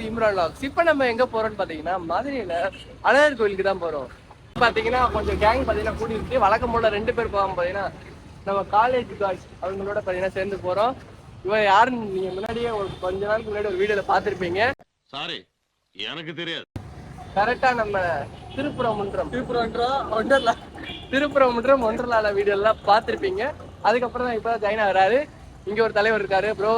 இம்ரான் லாக்ஸ். இப்போ நம்ம எங்க போறோம்னு பாத்தீங்கன்னா மதுரையில அழகர் கோயிலுக்கு தான் போறோம். பாத்தீங்கன்னா கொஞ்சம் கேங் பாத்தீங்கன்னா கூடி இருக்கு. வழக்கம் போல 2 பேர் போகாம பாத்தீங்கன்னா நம்ம காலேஜ் காய்ஸ் அவங்களோட பாத்தீங்கன்னா சேர்ந்து போறோம். இவன் யாருன்னு நீங்க முன்னாடியே ஒரு கொஞ்ச நாளுக்கு முன்னாடி ஒரு வீடியோல பாத்திருப்பீங்க. சாரி எனக்கு தெரியாது. கரெக்டா நம்ம திருப்புறமுன்றம் ஒன்றலால வீடியோ எல்லாம் பாத்திருப்பீங்க. அதுக்கப்புறம் தான் இப்ப ஜாயின் ஆகிறாரு. இங்க ஒரு தலைவர் இருக்காரு ப்ரோ.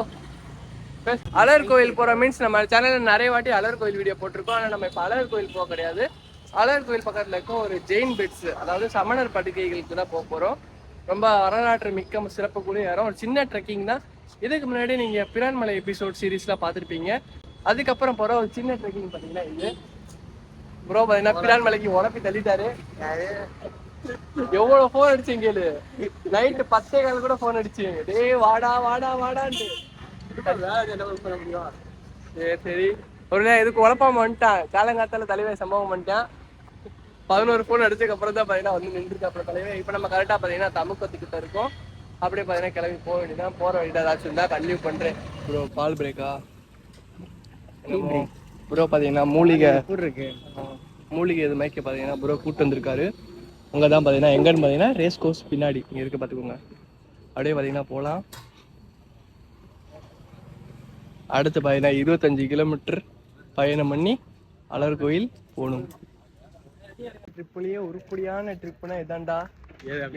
அழகர் கோயில் போற மீன்ஸ் நம்ம சேனல்ல நிறைய வாட்டி அழகர் கோயில் வீடியோ போட்டிருக்கோம். ஆனா நம்ம இப்ப அழகர் கோயில் போக கிடையாது. அழகர் கோயில் பக்கத்துல இருக்க ஒரு ஜெயின் பெட்ஸ், அதாவது சமணர் படுக்கைகளுக்கு தான் போக போறோம். ரொம்ப வரலாற்று மிக்க சிறப்பு கூடிய இடம். ஒரு சின்ன ட்ரெக்கிங் தான். இதுக்கு முன்னாடி நீங்க பிரான்மலை எபிசோட் சீரீஸ்லாம் பார்த்துருப்பீங்க. அதுக்கப்புறம் போற ஒரு சின்ன ட்ரெக்கிங் பாத்தீங்கன்னா இது ப்ரோ பாத்தீங்கன்னா பிரான்மலைக்கு உடப்பி தள்ளிட்டாரு. எவ்வளவு போன் அடிச்சு கேளு. நைட்டு 10:15 கூட போன் அடிச்சு டேய் வாடா வாடா வாடான்னு. சரி ஒரு இதுக்கு உழப்பாம வந்துட்டான். காலங்காத்தால தலைவை சம்பவம் பண்ணிட்டான். 11 போன் அடிச்சதுக்கு அப்புறம் தான் பாத்தீங்கன்னா வந்து நின்றுருக்கு. அப்புறம் தலைவை இப்ப நம்ம கரெக்டா பாத்தீங்கன்னா தமுக்கத்துக்கிட்ட இருக்கோம். அப்படியே பாத்தீங்கன்னா கிளம்பி போக வேண்டியதான். போற வேண்டியதா ஏதாச்சும் இருந்தா கண்டினியூ பண்றேன் ப்ரோ. பால் பிரேக்கா ப்ரோ பாத்தீங்கன்னா மூலிகை இது மைக்க பாத்தீங்கன்னா ப்ரோ கூட்டு வந்திருக்காரு. அங்கதான் பாத்தீங்கன்னா எங்கன்னு பாத்தீங்கன்னா ரேஸ் கோர்ஸ் பின்னாடி இங்க இருக்கு பாத்துக்கோங்க. அப்படியே பாத்தீங்கன்னா போலாம். அடுத்து பாத்தீங்கன்னா 25 கிலோமீட்டர் பயணம் பண்ணி அழகர் கோயில் போகணும். ட்ரிப்லயே உருப்படியான ட்ரிப்னா இதான்டா.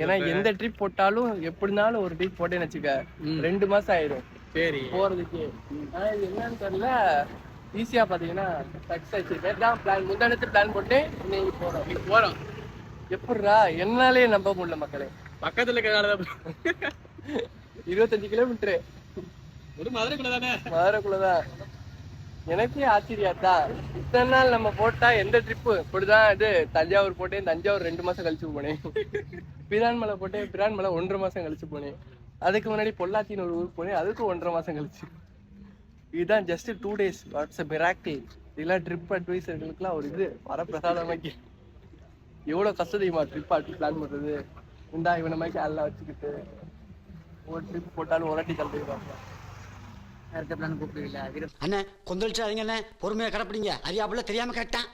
ஏன்னா எந்த ட்ரிப் போட்டாலும் எப்படினாலும் ஒரு ட்ரிப் போட்டேன்னு வச்சுக்க 2 மாசம் ஆயிடும் சரி போறதுக்கு. ஆனா இது என்னன்னு தெரியல, ஈஸியா பாத்தீங்கன்னா சக்சஸ் ஆயிடுச்சு. தான் பிளான் முந்தானத்து பிளான் போட்டு இன்னைக்கு போறோம். எப்படிரா என்னாலே நம்ப முடியல மக்களே. பக்கத்துல இருக்கிற 25 கிலோமீட்டரு ஒரு மதுரைக்குள்ளதான். எனக்கே ஆச்சரியாதான். இத்தனை நாள் நம்ம போட்டா எந்த ட்ரிப்பு இப்படிதான். இது தஞ்சாவூர் போட்டேன். தஞ்சாவூர் 2 மாசம் கழிச்சு போனேன். பிரான்மலை போட்டேன். பிரான்மலை 1.5 மாசம் கழிச்சு போனேன். அதுக்கு முன்னாடி பொள்ளாச்சின்னு ஒரு ஊருக்கு போனேன். அதுக்கு 1.5 மாசம் கழிச்சு. இதுதான் just 2 days. What's a miracle. இதெல்லாம் ட்ரிப் அட்வைசர்களுக்குலாம் ஒரு இது வரப்பிரசாதமாக்கி. எவ்வளவு கஷ்டம் தெரியுமா ட்ரிப் பிளான் பண்றது. இந்தா இவனை மாதிரி எல்லாம் வச்சுக்கிட்டு ஒரு ட்ரிப் போட்டாலும் ஒரு வாட்டி கலந்துருவாங்க. அண்ணே கொந்தளிச்சாதீங்க அண்ணே, பொறுமையா கடப்பிடிங்க. அறியாப்புல தெரியாம கேட்டான்.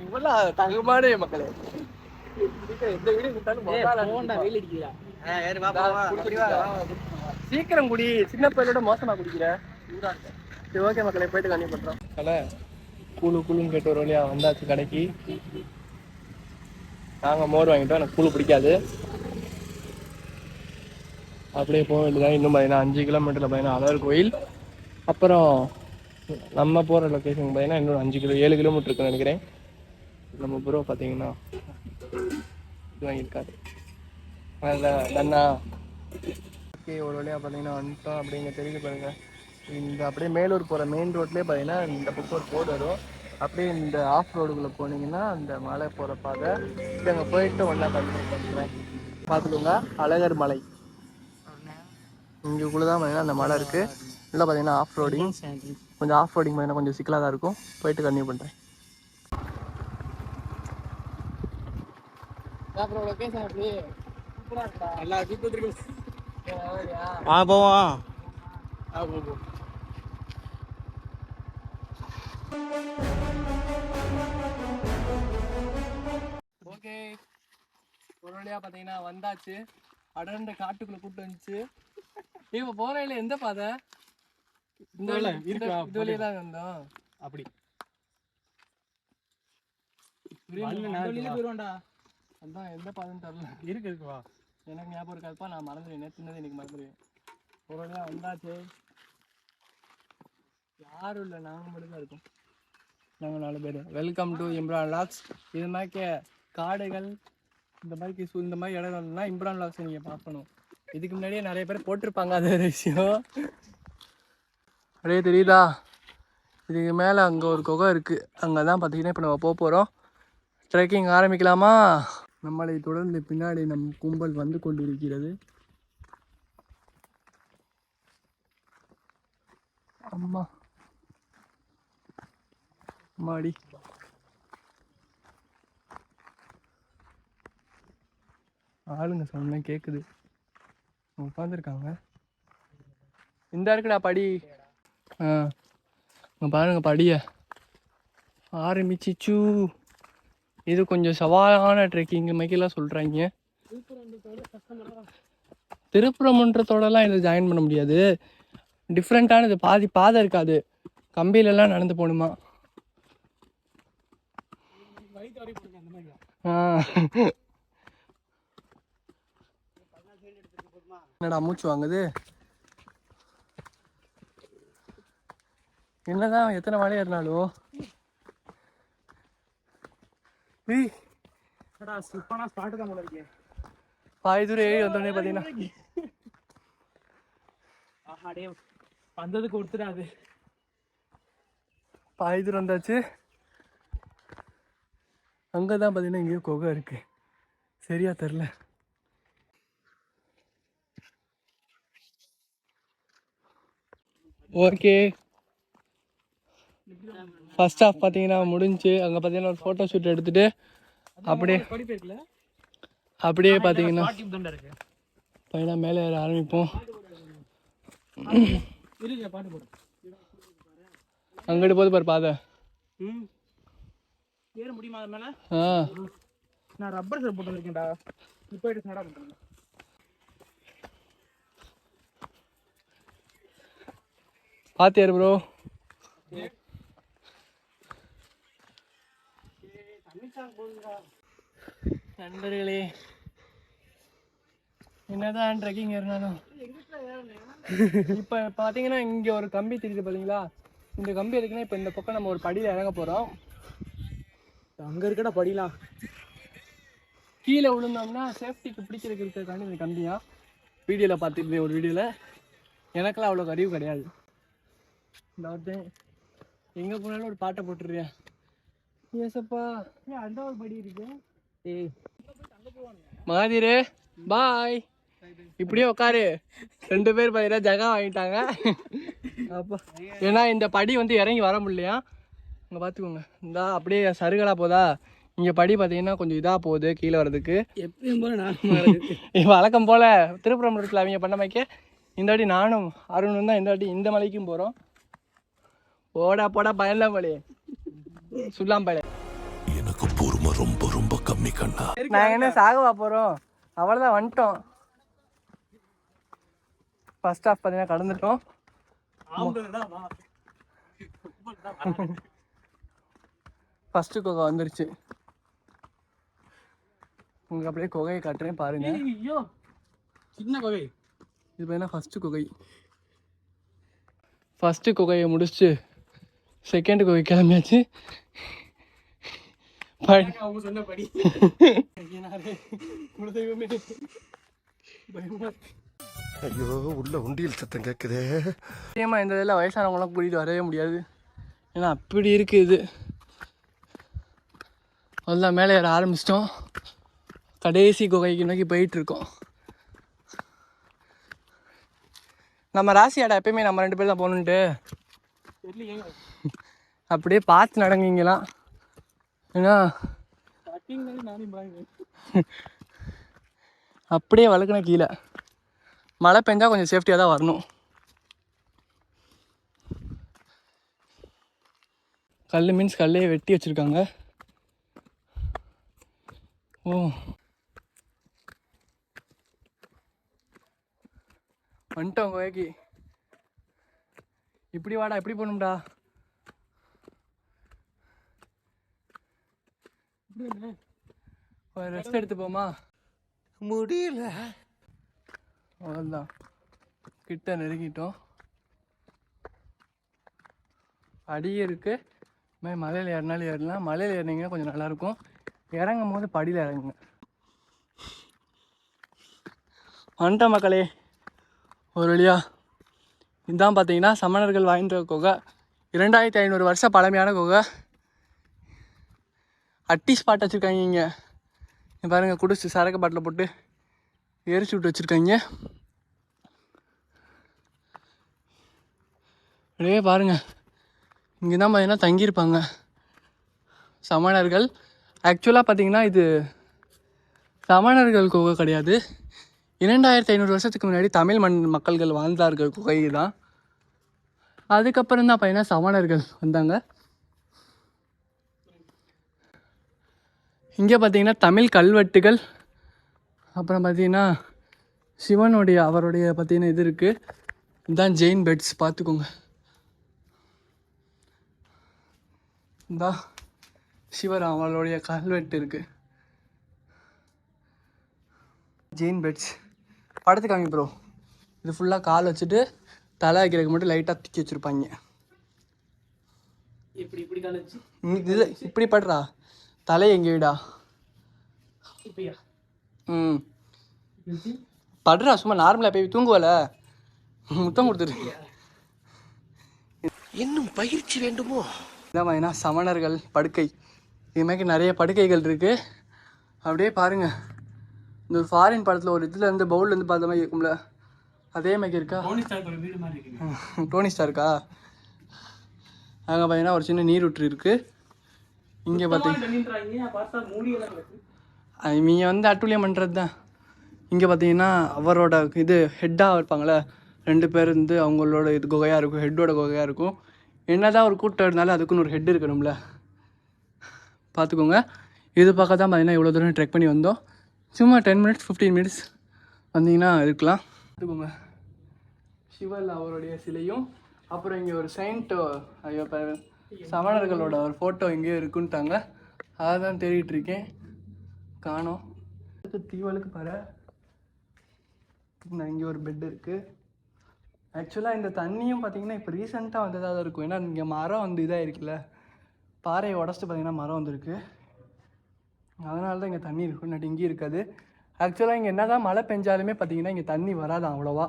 இவ்வளவு தகுமான மக்களே. சீக்கிரம் குடி. சின்ன பையனோட மோசமா குடிக்கிற. சரி ஓகே மக்களே, போயிட்டு கண்டிப்பா பண்றோம். கடை கூழுன்னு கேட்டு ஒரு வழியா வந்தாச்சு கடைக்கு. நாங்க மோர் வாங்கிட்டோம். எனக்கு கூழு பிடிக்காது. அப்படியே போக வேண்டியதான். இன்னும் பார்த்தீங்கன்னா 5 கிலோமீட்டரில் பார்த்தீங்கன்னா அழகர் கோயில். அப்புறம் நம்ம போகிற லொக்கேஷன் பார்த்தீங்கன்னா இன்னும் 7 கிலோமீட்டர் இருக்குன்னு நினைக்கிறேன். நம்ம ப்ரோ பார்த்தீங்கன்னா இது வாங்கியிருக்காரு. அதில் தண்ணா ஓகே ஒரு வழியாக பார்த்தீங்கன்னா வந்துட்டோம். அப்படிங்க தெரியுது பாருங்க. இந்த அப்படியே மேலூர் போகிற மெயின் ரோட்லேயே பார்த்தீங்கன்னா இந்த பக்கம் ஒரு போர்டு வரும். அப்படியே இந்த ஆஃப் ரோடுக்குள்ளே போனீங்கன்னா அந்த மலை போகிற பாதை. இது அங்கே போயிட்டு ஒன்றா கண்டினியூ பண்ணுறேன். பார்த்துக்கோங்க அழகர் மலை. இங்கக்குள்ளதான் பார்த்தீங்கன்னா அந்த மலை இருக்கு. இல்லை பார்த்தீங்கன்னா ஆஃப் ரோடிங். கொஞ்சம் ஆஃப் ரோடிங் பார்த்தீங்கன்னா கொஞ்சம் சிக்கலாக தான் இருக்கும். போயிட்டு கண்டினியூ பண்ணுறேன். ஓகே ஒரு வழியா பார்த்தீங்கன்னா வந்தாச்சு. அடர்ந்த காட்டுக்குள்ள கூட்டு வந்துச்சு. இப்ப போறையில எந்த பாதை இந்த வழியதான் இருந்தோம். அப்படி அதான் எந்த பாதைன்னு தெரியல. இருக்குவா எனக்கு ஞாபகம் இருக்காதுப்பா. நான் மறந்துடுவேன். நேற்றுனது இன்னைக்கு மறந்துடுவேன். ஒரு வழியா வந்தாச்சு. யாரும் இல்லை, நாங்கள் மட்டும்தான் இருக்கோம். நாங்கள் 4 பேர். Welcome to Imran logs. இது மாதிரி காடுகள் இந்த மாதிரி இடங்கள்னா இம்ரான் லாக்ஸ் நீங்கள் பார்க்கணும். இதுக்கு முன்னாடியே நிறைய பேர் போட்டிருப்பாங்க. அது ஒரு விஷயம். அப்படியே தெரியுதா? இதுக்கு மேலே அங்கே ஒரு குகை இருக்குது. அங்கே தான் பார்த்தீங்கன்னா இப்போ நம்ம போக போகிறோம். ட்ரெக்கிங் ஆரம்பிக்கலாமா? நம்மளை தொடர்ந்து பின்னாடி நம் கும்பல் வந்து கொண்டு இருக்கிறது. அம்மா மாடி ஆளுங்க சொன்ன கேட்குது. உட்காந்துருக்காங்க. இந்த இருக்குடா படி. இங்கே பாருங்க படிய ஆரம்பிச்சிச்சு. இது கொஞ்சம் சவாலான ட்ரெக்கிங் மைக்கெல்லாம் சொல்கிறாங்க. திருப்பரங்குன்றத்தோடலாம் இதை ஜாயின் பண்ண முடியாது. டிஃப்ரெண்ட்டானது, பாதி பாதை இருக்காது, கம்பியிலலாம் நடந்து போகணுமா. என்னடா மூச்சு வாங்குது? என்னதான் எத்தனை மலை ஏறினாலும் பாதி தூரம் ஏறி வந்தோடனே பார்த்தீங்கன்னா வந்ததுக்கு கொடுத்துடாது. பாதி தூரம் வந்தாச்சு. அங்கே தான் பார்த்தீங்கன்னா இங்கேயும் குகை இருக்கு, சரியா தெரில. ஓகே, ஃபர்ஸ்ட் ஹாஃப் பார்த்தீங்கன்னா முடிஞ்சு. அங்கே பார்த்தீங்கன்னா ஒரு ஃபோட்டோ ஷூட் எடுத்துகிட்டு அப்படியே பார்த்தீங்கன்னா பையனா மேலே ஏற ஆரம்பிப்போம். அங்கிட்டு போது பாரு பாதை. ஏற முடியுமா அது மேல? நான் ரப்பர் செருப்பு போட்டு இருக்கேன்டா. நீ போயிட்டு ஸ்டார்ட் பண்ணுங்க. பாத்தியாரு ப்ரோ? நண்பர்களே, என்னதான் ட்ரெக்கிங் ஏறினாலும் இப்போ பார்த்தீங்கன்னா இங்கே ஒரு கம்பி தெரியுது பார்த்தீங்களா? இந்த கம்பி இருக்குன்னா இப்போ இந்த பக்கம் நம்ம ஒரு படியில் இறங்க போகிறோம். அங்கே இருக்கடா படிலாம். கீழே விழுந்தோம்னா சேஃப்டிக்கு பிடிக்கிறதுக்கு இருக்கிறதுக்காண்டி இந்த கம்பியா. வீடியோவில் பார்த்துருந்தேன் ஒரு வீடியோவில். எனக்கெல்லாம் அவ்வளோ அறிவு கிடையாது. இந்த ஒருத்தன் எங்கே போனாலும் ஒரு பாட்டை போட்டுருக்கேன். ஏசப்பா, அந்த ஒரு படி இருக்கு. ஏய் மாதிரே பாய், இப்படியே உட்காரு. 2 பேர் பார்த்தீங்கன்னா ஜகா வாங்கிட்டாங்க. அப்போ ஏன்னா இந்த படி வந்து இறங்கி வர முடியலையா. இங்கே பார்த்துக்கோங்க, இந்த அப்படியே சருகலாக போதா. இங்கே படி பார்த்தீங்கன்னா கொஞ்சம் இதாக போகுது கீழே வர்றதுக்கு. எப்பயும் போல நான் வழக்கம் போல் திருப்பரங்குன்றத்தில் அவங்க பண்ண வைக்க இந்த வாட்டி நானும் அருணும் தான் இந்த வாட்டி இந்த மலைக்கும் போகிறோம். போடா போடா பயன்லாம் போலே சொல்லாம்பலே. எனக்கு பொறுமை ரொம்ப ரொம்ப கம்மி கண்ணா. நாங்கள் என்ன சாகவா போகிறோம்? அவ்வளோதான், வந்துட்டோம். ஃபர்ஸ்ட் ஹாஃப் பார்த்தீங்கன்னா கடந்துட்டோம். ஃபஸ்ட்டு குகை வந்துருச்சு. உங்களுக்கு அப்படியே குகையை காட்டுறேன் பாருங்க. சின்ன குகை இது பார்த்தீங்கன்னா ஃபஸ்ட்டு குகை. ஃபஸ்ட்டு குகையை முடிச்சுட்டு செகண்ட் குகை கிளம்பியாச்சு. அவங்க சொன்ன படி ஐயோ, உள்ள உண்டியல் சத்தம் கேட்குதே. நிச்சயமாக இந்த இதில் வயசானவங்களாம் கூட்டிகிட்டு வரவே முடியாது, ஏன்னா அப்படி இருக்குது இது. அவ்வளோதான், மேலே ஏற ஆரம்பிச்சிட்டோம். கடைசி குகைக்கு நோக்கி போயிட்டுருக்கோம். நம்ம ராசியாடா எப்பயுமே நம்ம 2 பேர் தான் போகணுன்ட்டு அப்படியே பார்த்து நடங்குங்கலாம். ஏன்னா அப்படியே வளர்க்கணும் கீழே. மழை பெஞ்சால் கொஞ்சம் சேஃப்டியாக தான் வரணும். கல் மீன்ஸ் கல்லையே வெட்டி வச்சுருக்காங்க. ஓ, வந்துட்டோம் கோயக்கி. இப்படி வாடா, இப்படி போகணும்டா. ஒரு ரெஸ்ட் எடுத்து போமா? முடியல. அவ்வளோதான், கிட்ட நெருங்கிட்டோம். படியே இருக்கு. மலையில் ஏறினாலும் ஏறலாம். மலையில் ஏறினீங்கன்னா கொஞ்சம் நல்லாயிருக்கும். இறங்கும் போது படியில் இறங்குங்க. வந்துட்டோம் மக்களே, ஒரு வழியா. இதுதான் பார்த்தீங்கன்னா சமணர்கள் வாழ்ந்த குகை. 2500 வருஷம் பழமையான குகை. அட்டி ஸ்பாட் வச்சுருக்காங்க இங்கே. பாருங்கள், குடிச்சு சரக்கு பாட்டில் போட்டு எரிச்சு விட்டு வச்சுருக்காங்க. அப்படியே பாருங்கள், இங்கே தான் பார்த்தீங்கன்னா தங்கியிருப்பாங்க சமணர்கள். ஆக்சுவலாக பார்த்தீங்கன்னா இது சமணர்கள் குகை கிடையாது. 2500 வருஷத்துக்கு முன்னாடி தமிழ் மக்கள்கள் வாழ்ந்தார்கள் குகை தான். அதுக்கப்புறம் தான் பார்த்தீங்கன்னா சமணர்கள் வந்தாங்க. இங்கே பார்த்தீங்கன்னா தமிழ் கல்வெட்டுகள், அப்புறம் பார்த்தீங்கன்னா சிவனுடைய அவருடைய பார்த்தீங்கன்னா இது இருக்குது. இதுதான் ஜெயின் பெட்ஸ், பார்த்துக்கோங்க. இந்தா சிவர் அவளுடைய கல்வெட்டு இருக்குது. ஜெயின் பெட்ஸ் படத்துக்கு காமி ப்ரோ. இது ஃபுல்லாக கால் வச்சுட்டு தலை வைக்கிறதுக்கு மட்டும் லைட்டாக தூக்கி வச்சுருப்பாங்க. இப்படி இப்படி கால வச்சு இல்லை இப்படி படுறா, தலை எங்கே விடா. இப்படியா படுறா, சும்மா நார்மலாக போய் தூங்குவல, முத்தம் கொடுத்துரு. இன்னும் பயிற்சி வேண்டுமோ? இதான் பார்த்தீங்கன்னா சமணர்கள் படுக்கை. இதுமாதிரி நிறைய படுக்கைகள் இருக்குது. அப்படியே பாருங்கள், இந்த ஒரு ஃபாரின் படத்தில் ஒரு இதில் இருந்து பவுல்லேருந்து பார்த்த மாதிரி இருக்கும்ல, அதே மாதிரி இருக்கா? டோனி ஸ்டார் இருக்கா? அங்கே பார்த்தீங்கன்னா ஒரு சின்ன நீரூற்று இருக்குது. இங்கே நீங்கள் வந்து அட்டூழியம் பண்ணுறது தான். இங்கே பார்த்தீங்கன்னா அவரோட இது ஹெட்டாக இருப்பாங்களே 2 பேர் இருந்து அவங்களோட இது குகையாக இருக்கும், ஹெட்டோட குகையாக இருக்கும். என்னதான் ஒரு கூட்டம் இருந்தாலும் அதுக்குன்னு ஒரு ஹெட் இருக்கணும்ல, பார்த்துக்கோங்க. இது பார்க்க தான் பார்த்தீங்கன்னா இவ்வளோ தூரம் ட்ரெக் பண்ணி வந்தோம். சும்மா 10 மினிட்ஸ் 15 மினிட்ஸ் வந்தீங்கன்னா இருக்கலாம். பார்த்துக்கோங்க, சிவன் அவருடைய சிலையும், அப்புறம் இங்கே ஒரு செயின்ட் சமணர்களோட ஒரு ஃபோட்டோ இங்கேயே இருக்குன்ட்டாங்க. அதை தான் தேடிட்டுருக்கேன், காணோம். தீவலுக்கு பாரு, இங்கே ஒரு பெட் இருக்குது. ஆக்சுவலாக இந்த தண்ணியும் பார்த்தீங்கன்னா இப்போ ரீசெண்டாக வந்ததாக தான் இருக்கும். ஏன்னா இங்கே மரம் வந்து இதாக இருக்குல்ல, பாறையை உடச்சிட்டு பார்த்தீங்கன்னா மரம் வந்துருக்கு. அதனால தான் இங்கே தண்ணி இருக்கும், இல்லாட்டி இங்கேயும் இருக்காது. ஆக்சுவலாக இங்கே என்ன தான் மழை பெஞ்சாலுமே பார்த்தீங்கன்னா இங்கே தண்ணி வராதான் அவ்வளோவா.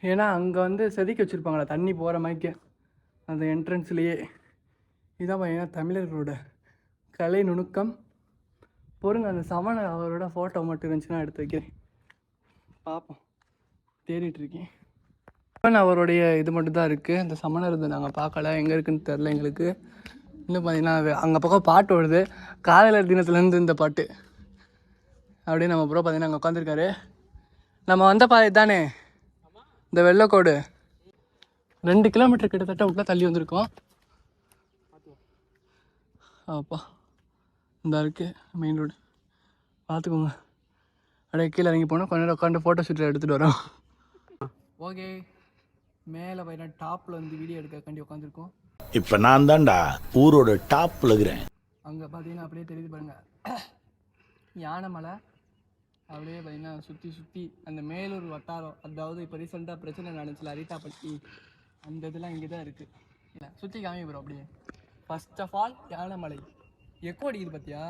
ஏன்னா அங்கே வந்து செதுக்கி வச்சுருப்பாங்களா தண்ணி போகிற மாதிரிக்கு அந்த என்ட்ரன்ஸ்லேயே. இதான் பார்த்தீங்கன்னா தமிழர்களோட கலை நுணுக்கம். பொறுங்க, அந்த சமணர் அவரோட ஃபோட்டோ மட்டும் இருந்துச்சுன்னா எடுத்து வைக்கிறேன், பார்ப்போம். தேடிட்டுருக்கேன். அவருடைய இது மட்டும் தான் இருக்குது. அந்த சமணர் இது நாங்கள் பார்க்கல, எங்கே இருக்குதுன்னு தெரில எங்களுக்கு. இன்னும் பார்த்தீங்கன்னா அங்கே பக்கம் பாட்டு வருது, காதலர் தினத்துலேருந்து இந்த பாட்டு. அப்படியே நம்ம ப்ரோ பார்த்தீங்கன்னா அங்கே உட்காந்துருக்காரு. நம்ம வந்த பாதை தானே இந்த வெள்ளக்கோடு, 2 கிலோமீட்டர் கிட்டத்தட்ட உள்ள தள்ளி வந்திருக்கோம். அப்பா இந்த இருக்குது மெயின் ரோடு, பார்த்துக்கோங்க. அப்படியே கீழே இறங்கி போனோம், கொஞ்ச நேரம் உட்காந்து ஃபோட்டோ ஷூட்டில் எடுத்துகிட்டு வரோம். ஓகே, மேலே பார்த்தீங்கன்னா டாப்பில் வந்து வீடியோ எடுக்கக்காண்டி உட்காந்துருக்கோம். இப்போ நான் தான்டா ஊரோட டாப்பில் இருக்கிறேன். அங்கே பார்த்தீங்கன்னா அப்படியே தெரியுது பாருங்கள், யானைமலை. அப்படியே பார்த்தீங்கன்னா சுற்றி அந்த மேலூர் வட்டாரம், அதாவது இப்போ ரீசெண்டாக பிரச்சனை நடந்துச்சுல அரிட்டாப்பட்டி, அந்த இதெல்லாம் இங்கே தான் இருக்குது. இல்லை சுற்றி காமி போகிறோம். அப்படியே first of all Yanaimalai. Echo அடிக்குது பார்த்தியா,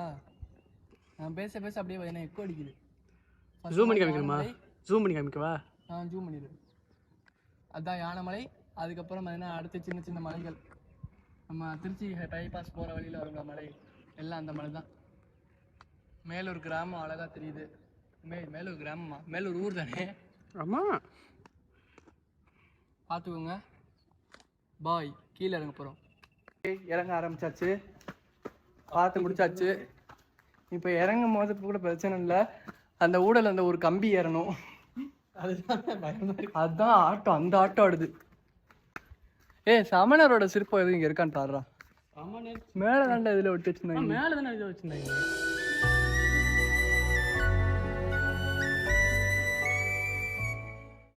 நான் பேச அப்படியே பார்த்தீங்கன்னா எக்கோ அடிக்குது. ஜூம் பண்ணி காமிக்கணுமா? ஜூம் பண்ணி காமிக்கவா? ஜூம் பண்ணிடு. அதுதான் யானைமலை. அதுக்கப்புறம் பார்த்தீங்கன்னா அடுத்து சின்ன சின்ன மலைகள், நம்ம திருச்சி பைபாஸ் போகிற வழியில் வருங்க மலை, எல்லாம் அந்த மலை தான். மேலூர் கிராமம் அழகாக தெரியுது. மேலூர் கிராமமா? மேலூர் ஊர் தானே. ஆமாம், பார்த்துக்கோங்க. பாய், கீழே இறங்க போகிறோம். இறங்க ஆரம்பிச்சாச்சு, பார்த்து முடிச்சாச்சு. இப்போ இறங்கும் போது கூட பிரச்சனை இல்லை, அந்த ஊடல் அந்த ஒரு கம்பி ஏறணும், அதுதான் ஆட்டோ, அந்த ஆட்டோ ஆடுது. சமணரோட சிற்பம் எதுவும் இங்கே இருக்கான்னு பாடுறா. மேலே தாண்டா இதில் விட்டு வச்சுருந்தாங்க. மேலே தானே இதை வச்சுருந்தாங்க.